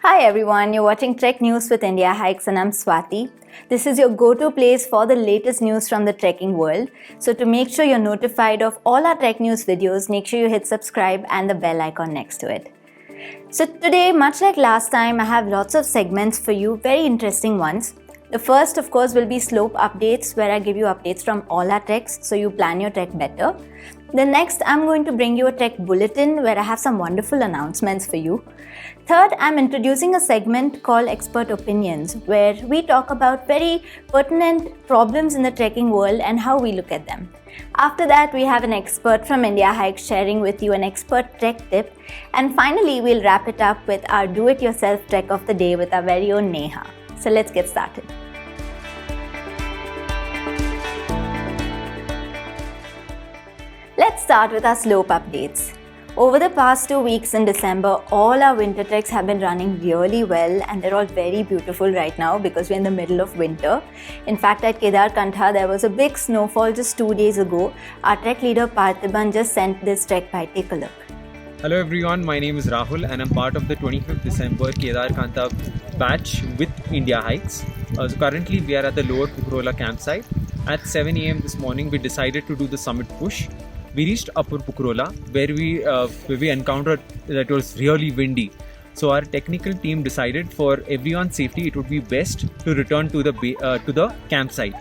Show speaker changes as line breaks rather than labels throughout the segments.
Hi everyone, you're watching Trek News with India Hikes and I'm Swati. This is your go-to place for the latest news from the trekking world. So to make sure you're notified of all our Trek News videos, make sure you hit subscribe and the bell icon next to it. So today, much like last time, I have lots of segments for you, very interesting ones. The first, of course, will be slope updates, where I give you updates from all our treks so you plan your trek better. The next, I'm going to bring you a trek bulletin where I have some wonderful announcements for you. Third, I'm introducing a segment called Expert Opinions, where we talk about very pertinent problems in the trekking world and how we look at them. After that, we have an expert from India Hikes sharing with you an expert trek tip. And finally, we'll wrap it up with our do-it-yourself trek of the day with our very own Neha. So let's get started. Let's start with our slope updates. Over the past 2 weeks in December, all our winter treks have been running really well and they're all very beautiful right now because we're in the middle of winter. In fact, at Kedarkantha, there was a big snowfall just 2 days ago. Our trek leader Parthiban just sent this trek by. Take a look.
Hello everyone, my name is Rahul and I'm part of the 25th December Kedarkantha batch with India Hikes. So currently we are at the Lower Pukrola campsite. At 7 a.m. this morning we decided to do the summit push. We reached Upper Pukrola where we encountered that it was really windy. So our technical team decided for everyone's safety it would be best to return to the campsite.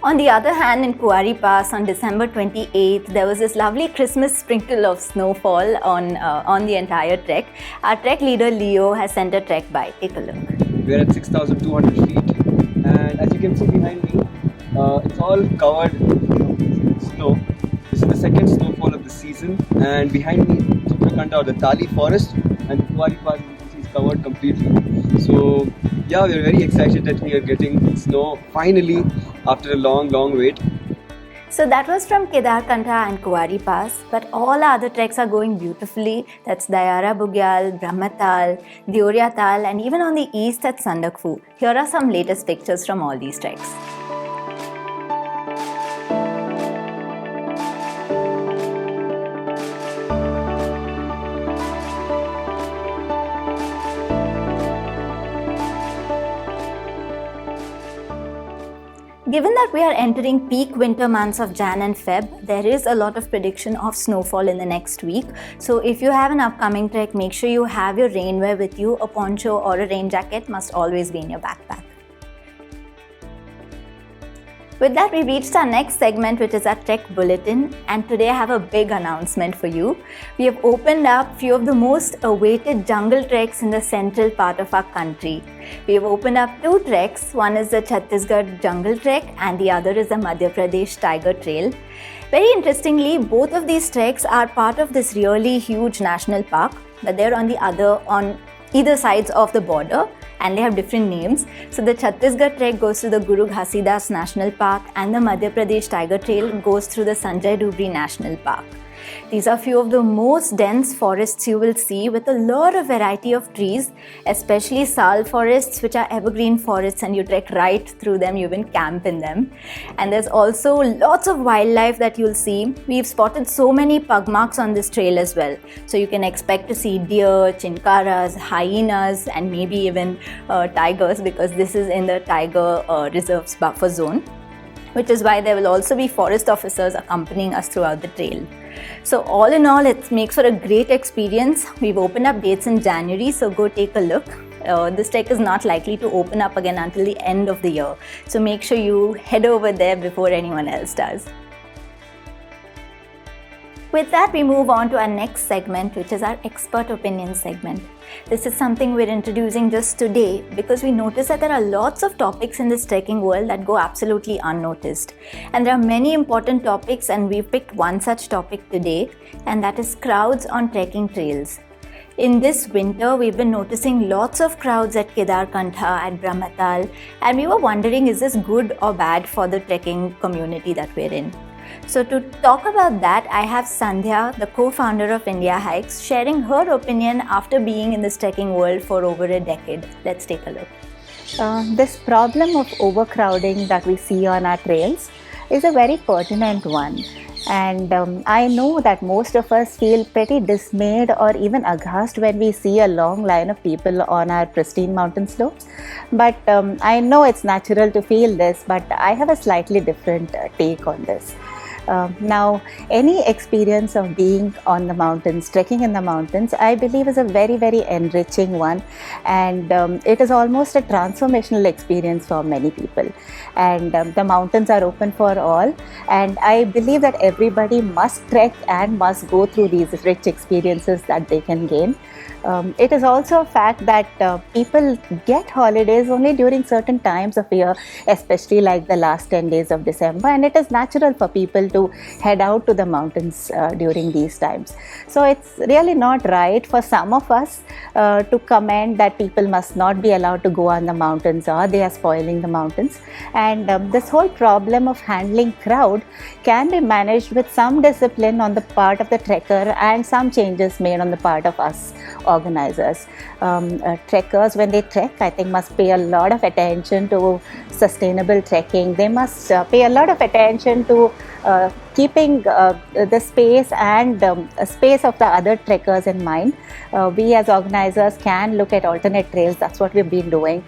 On the other hand, in Kuari Pass on December 28th, there was this lovely Christmas sprinkle of snowfall on the entire trek. Our trek leader Leo has sent a trek by. Take a look.
We're at 6,200 feet and as you can see behind me, it's all covered with snow. This is the second snowfall of the season and behind me, Chitrakanta or the Tali forest and Kuari Pass is covered completely. So yeah, we're very excited that we are getting snow finally after a long wait.
So that was from Kedarkantha and Kuari Pass, but all our other treks are going beautifully. That's Dayara Bugyal, Brahmatal, Deoria Tal, and even on the east at Sandakphu. Here are some latest pictures from all these treks. Given that we are entering peak winter months of Jan and Feb, there is a lot of prediction of snowfall in the next week. So if you have an upcoming trek, make sure you have your rainwear with you. A poncho or a rain jacket must always be in your backpack. With that, we reached our next segment, which is our Trek Bulletin, and today I have a big announcement for you. We have opened up few of the most awaited jungle treks in the central part of our country. We have opened up 2 treks. One is the Chhattisgarh Jungle Trek and the other is the Madhya Pradesh Tiger Trail. Very interestingly, both of these treks are part of this really huge national park, but they're on either sides of the border and they have different names. So the Chhattisgarh trek goes to the Guru Ghasidas National Park and the Madhya Pradesh Tiger Trail goes through the Sanjay Dhubri National Park. These are few of the most dense forests you will see with a lot of variety of trees, especially sal forests, which are evergreen forests and you trek right through them, you even camp in them. And there's also lots of wildlife that you'll see. We've spotted so many pug marks on this trail as well. So you can expect to see deer, chinkaras, hyenas and maybe even tigers because this is in the tiger reserves buffer zone, which is why there will also be forest officers accompanying us throughout the trail. So all in all, it makes for a great experience. We've opened up dates in January, so go take a look. This trek is not likely to open up again until the end of the year. So make sure you head over there before anyone else does. With that, we move on to our next segment, which is our Expert Opinion segment. This is something we're introducing just today because we notice that there are lots of topics in this trekking world that go absolutely unnoticed. And there are many important topics and we've picked one such topic today, and that is crowds on trekking trails. In this winter, we've been noticing lots of crowds at Kedarkantha, at Brahmatal, and we were wondering, is this good or bad for the trekking community that we're in? So to talk about that, I have Sandhya, the co-founder of India Hikes, sharing her opinion after being in this trekking world for over a decade. Let's take a look.
This problem of overcrowding that we see on our trails
is a very pertinent one. And I know that most of us feel pretty dismayed or even aghast when we see a long line of people on our pristine mountain slopes. But I know it's natural to feel this, but I have a slightly different take on this. Now, any experience of being on the mountains, trekking in the mountains, I believe is a very, very enriching one, and it is almost a transformational experience for many people. And the mountains are open for all, and I believe that everybody must trek and must go through these rich experiences that they can gain. It is also a fact that people get holidays only during certain times of year, especially like the last 10 days of December, and it is natural for people to head out to the mountains during these times. So it's really not right for some of us to comment that people must not be allowed to go on the mountains or they are spoiling the mountains. And this whole problem of handling crowd can be managed with some discipline on the part of the trekker and some changes made on the part of us organizers. Trekkers, when they trek, I think must pay a lot of attention to sustainable trekking. They must pay a lot of attention to keeping the space and space of the other trekkers in mind. We as organizers can look at alternate trails. That's what we've been doing.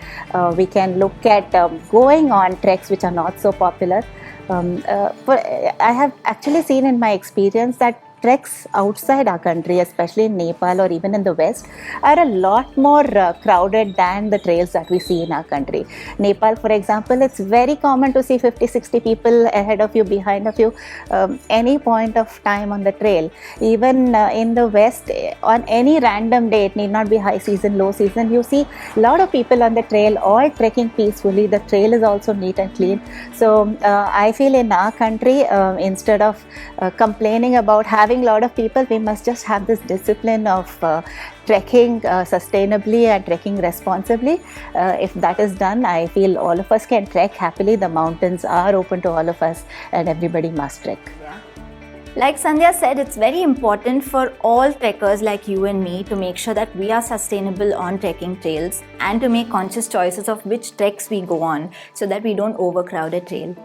We can look at going on treks which are not so popular. I have actually seen in my experience that treks outside our country, especially in Nepal or even in the West, are a lot more crowded than the trails that we see in our country. Nepal, for example, it's very common to see 50-60 people ahead of you, behind of you, any point of time on the trail. Even in the West, on any random day, it need not be high season, low season, you see a lot of people on the trail, all trekking peacefully. The trail is also neat and clean. So I feel in our country, instead of complaining about having a lot of people, we must just have this discipline of trekking sustainably and trekking responsibly. If that is done, I feel all of us can trek happily. The mountains are open to all of us and everybody must trek.
Yeah.
Like Sandhya said, it's very important for all trekkers like you and me to make sure that we are sustainable on trekking trails and to make conscious choices of which treks we go on so that we don't overcrowd a trail.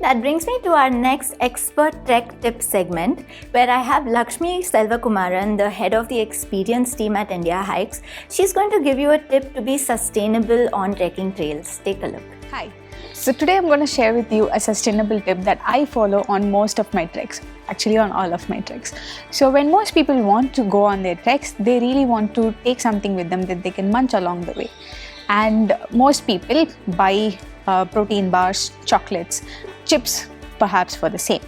That brings me to our next expert trek tip segment, where I have Lakshmi Selvakumaran, the head of the experience team at India Hikes. She's going to give you a tip to be sustainable on trekking trails. Take a look.
Hi. So today I'm going to share with you a sustainable tip that I follow on most of my treks, actually on all of my treks. So when most people want to go on their treks, they really want to take something with them that they can munch along the way. And most people buy protein bars, chocolates, chips perhaps for the same.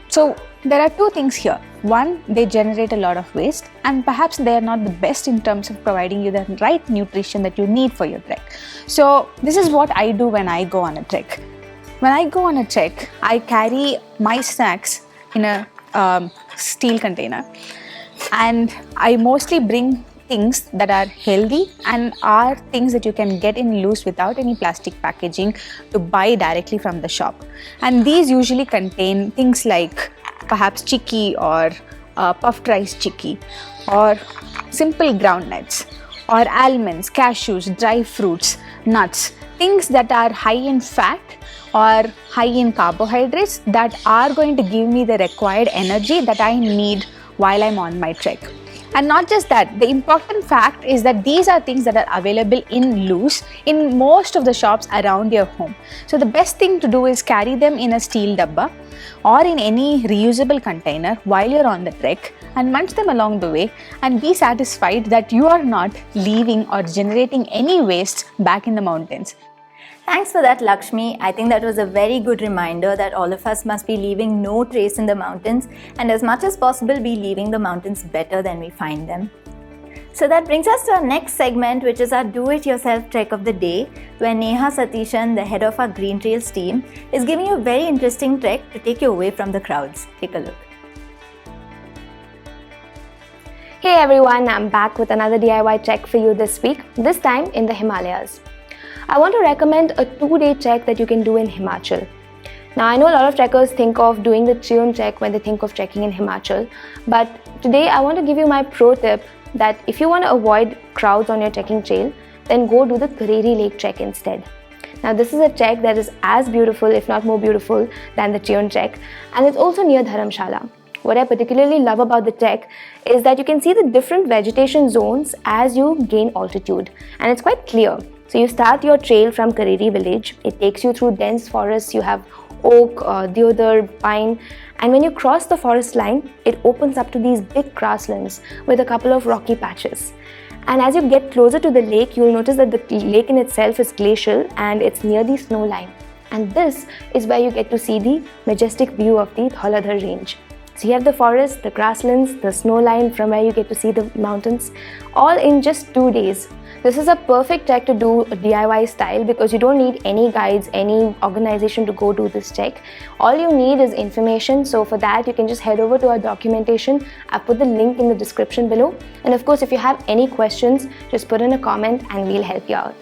So there are two things here. One, they generate a lot of waste, and perhaps they are not the best in terms of providing you the right nutrition that you need for your trek. So this is what I do when I go on a trek. When I go on a trek, I carry my snacks in a steel container, and I mostly bring things that are healthy and are things that you can get in loose without any plastic packaging to buy directly from the shop. And these usually contain things like perhaps chicky or puffed rice chicky, or simple ground nuts, or almonds, cashews, dry fruits, nuts, things that are high in fat or high in carbohydrates that are going to give me the required energy that I need while I'm on my trek. And not just that, the important fact is that these are things that are available in loose in most of the shops around your home. So the best thing to do is carry them in a steel dabba or in any reusable container while you're on the trek, and munch them along the way, and be satisfied that you are not leaving or generating any waste back in the mountains.
Thanks for that, Lakshmi. I think that was a very good reminder that all of us must be leaving no trace in the mountains, and as much as possible be leaving the mountains better than we find them. So that brings us to our next segment, which is our do-it-yourself trek of the day, where Neha Satishan, the head of our Green Trails team, is giving you a very interesting trek to take you away from the crowds. Take a look.
Hey everyone, I'm back with another DIY trek for you this week, this time in the Himalayas. I want to recommend a 2-day trek that you can do in Himachal. Now I know a lot of trekkers think of doing the Triun trek when they think of trekking in Himachal, but today I want to give you my pro tip that if you want to avoid crowds on your trekking trail, then go do the Kareri Lake trek instead. Now this is a trek that is as beautiful, if not more beautiful, than the Chion trek, and it's also near Dharamshala. What I particularly love about the trek is that you can see the different vegetation zones as you gain altitude, and it's quite clear. So you start your trail from Kariri village. It takes you through dense forests. You have oak, deodar, pine, and when you cross the forest line, it opens up to these big grasslands with a couple of rocky patches. And as you get closer to the lake, you'll notice that the lake in itself is glacial and it's near the snow line. And this is where you get to see the majestic view of the Dhauladhar range. So you have the forest, the grasslands, the snow line from where you get to see the mountains, all in just 2 days. This is a perfect trek to do DIY style because you don't need any guides, any organization to go do this trek. All you need is information. So for that, you can just head over to our documentation. I've put the link in the description below. And of course, if you have any questions, just put in a comment and we'll help you out.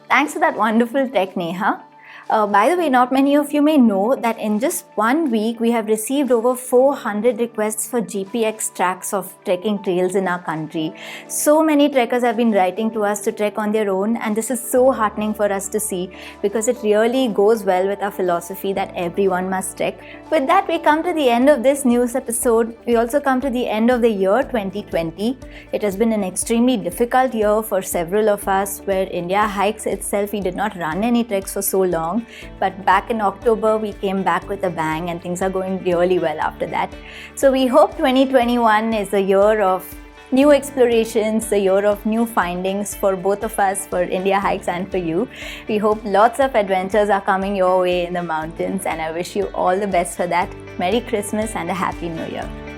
Thanks for that wonderful trek, Neha. By the way, not many of you may know that in just 1 week, we have received over 400 requests for GPX tracks of trekking trails in our country. So many trekkers have been writing to us to trek on their own, and this is so heartening for us to see because it really goes well with our philosophy that everyone must trek. With that, we come to the end of this news episode. We also come to the end of the year 2020. It has been an extremely difficult year for several of us, where India Hikes itself, we did not run any treks for so long. But back in October, we came back with a bang and things are going really well after that. So we hope 2021 is a year of new explorations, a year of new findings for both of us, for India Hikes and for you. We hope lots of adventures are coming your way in the mountains, and I wish you all the best for that. Merry Christmas and a Happy New Year.